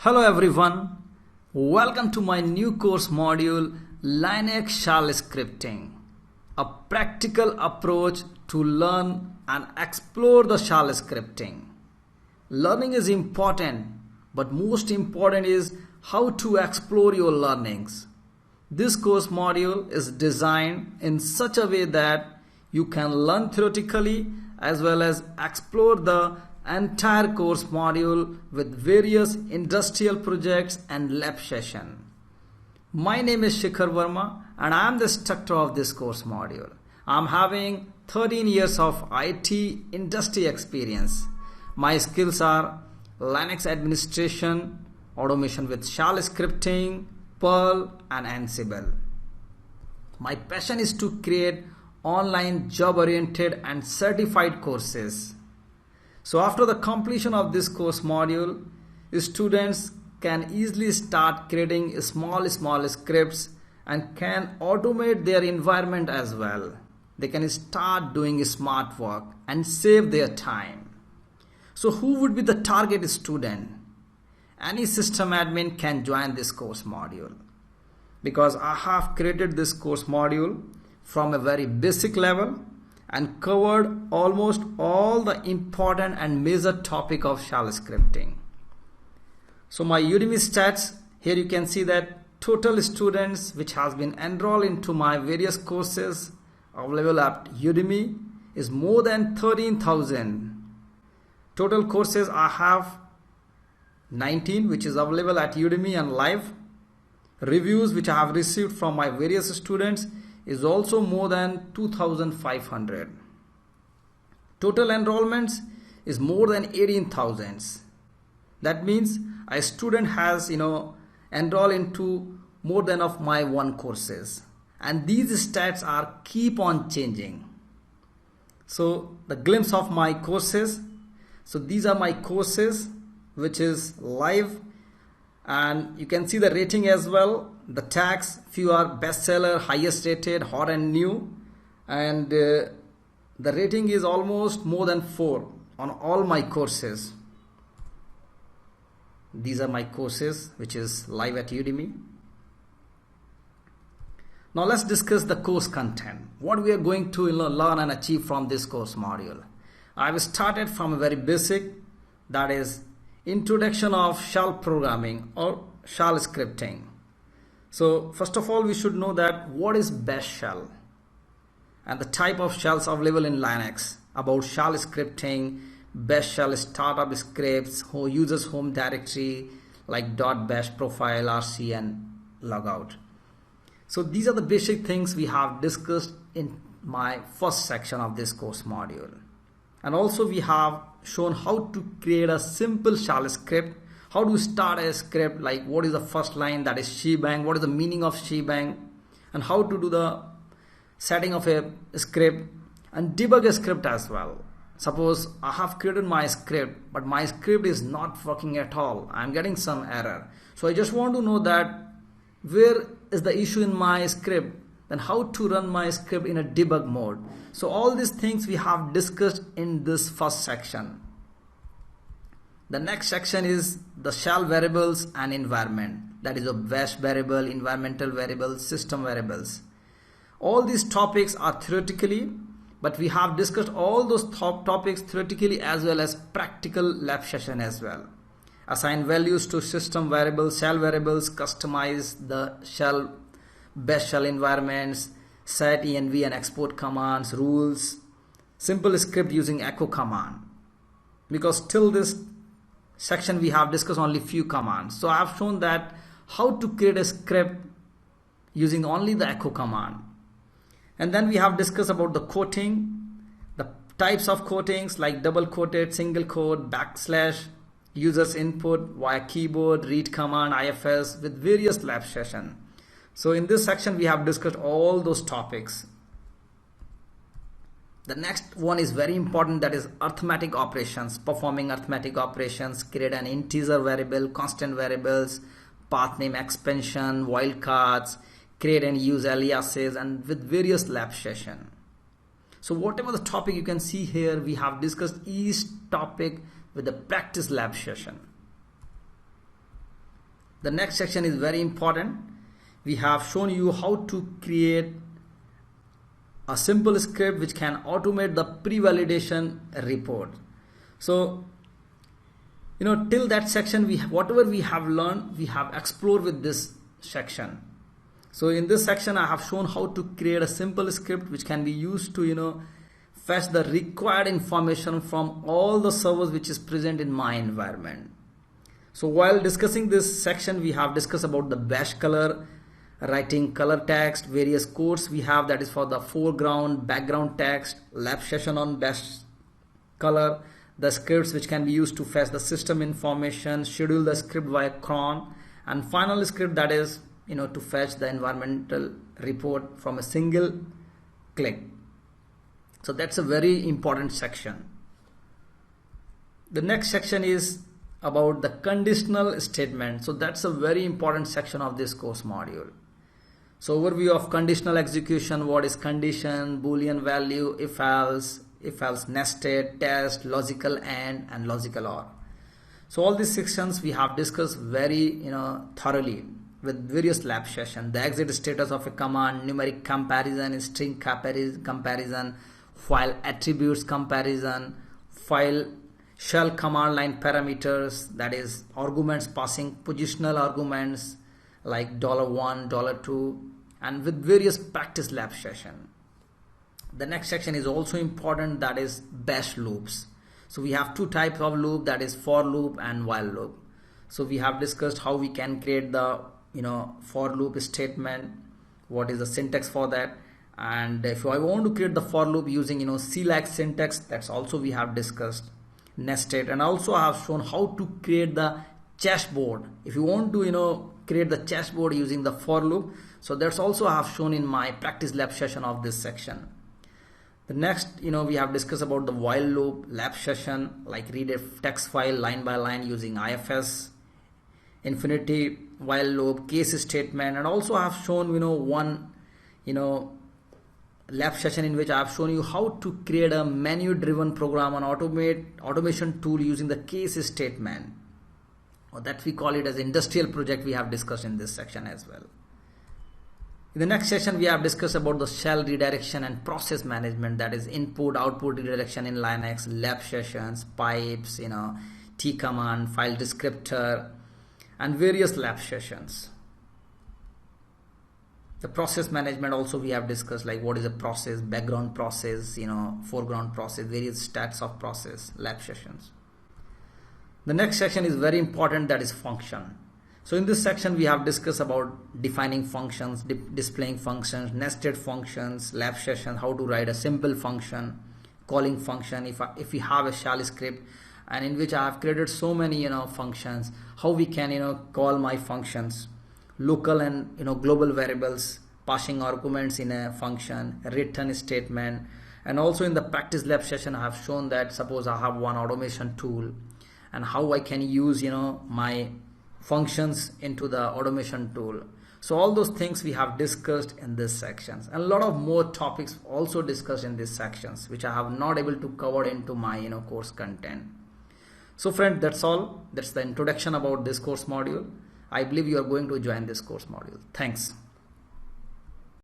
Hello everyone, welcome to my new course module Linux Shell Scripting, a practical approach to learn and explore the shell scripting. Learning is important, but most important is how to explore your learnings. This course module is designed in such a way that you can learn theoretically as well as explore the entire course module with various industrial projects and lab session. My name is Shikhar Verma and I am the instructor of this course module. I am having 13 years of IT industry experience. My skills are Linux administration, automation with shell scripting, Perl and Ansible. My passion is to create online job-oriented and certified courses. So after the completion of this course module, students can easily start creating small scripts and can automate their environment as well. They can start doing smart work and save their time. So who would be the target student? Any system admin can join this course module, because I have created this course module from a very basic level and covered almost all the important and major topic of shell scripting. So my Udemy stats, here you can see that total students which has been enrolled into my various courses available at Udemy is more than 13,000. Total courses I have 19 which is available at Udemy and live. Reviews which I have received from my various students is also more than 2,500. Total enrollments is more than 18,000. That means a student has enrolled into more than of my one courses, and these stats are keep on changing. So the glimpse of my courses. So these are my courses which is live, and you can see the rating as well. The tags, few are bestseller, highest rated, hot and new, and the rating is almost more than 4 on all my courses. These are my courses which is live at Udemy. Now let's discuss the course content. What we are going to learn and achieve from this course module. I've started from a very basic, that is introduction of shell programming or shell scripting. So first of all, we should know that what is bash shell and the type of shells available in Linux, about shell scripting, bash shell startup scripts, who uses home directory like .bash profile, rc and logout. So these are the basic things we have discussed in my first section of this course module. And also we have shown how to create a simple shell script, how to start a script, like what is the first line, that is Shebang, what is the meaning of Shebang, and how to do the setting of a script and debug a script as well. Suppose I have created my script, but my script is not working at all. I'm getting some error. So I just want to know that where is the issue in my script, then how to run my script in a debug mode. So all these things we have discussed in this first section. The next section is the shell variables and environment, that is a bash variable, environmental variables, system variables. All these topics are theoretically, but we have discussed all those topics theoretically as well as practical lab session as well. Assign values to system variables, shell variables, customize the shell, bash shell environments, set env and export commands, rules, simple script using echo command. Because till this section we have discussed only few commands. So I have shown that how to create a script using only the echo command. And then we have discussed about the quoting, the types of quotings like double quoted, single quote, backslash, users input via keyboard, read command, ifs with various lab session. So in this section we have discussed all those topics. The next one is very important, that is arithmetic operations, performing arithmetic operations, create an integer variable, constant variables, path name expansion, wildcards, create and use aliases, and with various lab session. So whatever the topic you can see here, we have discussed each topic with a practice lab session. The next section is very important. We have shown you how to create a simple script which can automate the pre-validation report. So till that section, whatever we have learned, we have explored with this section. So in this section, I have shown how to create a simple script which can be used to fetch the required information from all the servers which is present in my environment. So while discussing this section, we have discussed about the bash color, writing color text, various codes we have, that is for the foreground, background text, lab session on bash color, the scripts which can be used to fetch the system information, schedule the script via cron, and final script, that is to fetch the environmental report from a single click. So that's a very important section. The next section is about the conditional statement. So that's a very important section of this course module. So overview of conditional execution, what is condition, boolean value, if else nested, test, logical and logical or. So all these sections we have discussed very thoroughly with various lab sessions. The exit status of a command, numeric comparison, string comparison, file attributes comparison, file shell command line parameters, that is arguments passing positional arguments like $1, $2, and with various practice lab session. The next section is also important, that is bash loops. So we have two types of loop, that is for loop and while loop. So we have discussed how we can create the for loop statement, what is the syntax for that, and if I want to create the for loop using CLAC syntax, that's also we have discussed. Nested, and also I have shown how to create the chessboard if you want to create the chessboard using the for loop. So that's also I have shown in my practice lab session of this section. The next we have discussed about the while loop lab session, like read a text file line by line using IFS, infinity while loop, case statement, and also I have shown one lab session in which I have shown you how to create a menu driven program on automation tool using the case statement, or that we call it as industrial project, we have discussed in this section as well. In the next session we have discussed about the shell redirection and process management, that is input output redirection in Linux, lab sessions, pipes, T command, file descriptor, and various lab sessions. The process management also we have discussed, like what is a process, background process, foreground process, various stats of process, lab sessions. The next section is very important, that is function. So in this section we have discussed about defining functions, displaying functions, nested functions, lab session, how to write a simple function, calling function if we have a shell script and in which I have created so many functions, how we can call my functions, local and global variables, passing arguments in a function, return statement, and also in the practice lab session I have shown that suppose I have one automation tool and how I can use my functions into the automation tool. So all those things we have discussed in this sections, and a lot of more topics also discussed in these sections which I have not able to cover into my course content. So friend, that's all. That's the introduction about this course module. I believe you are going to join this course module. Thanks.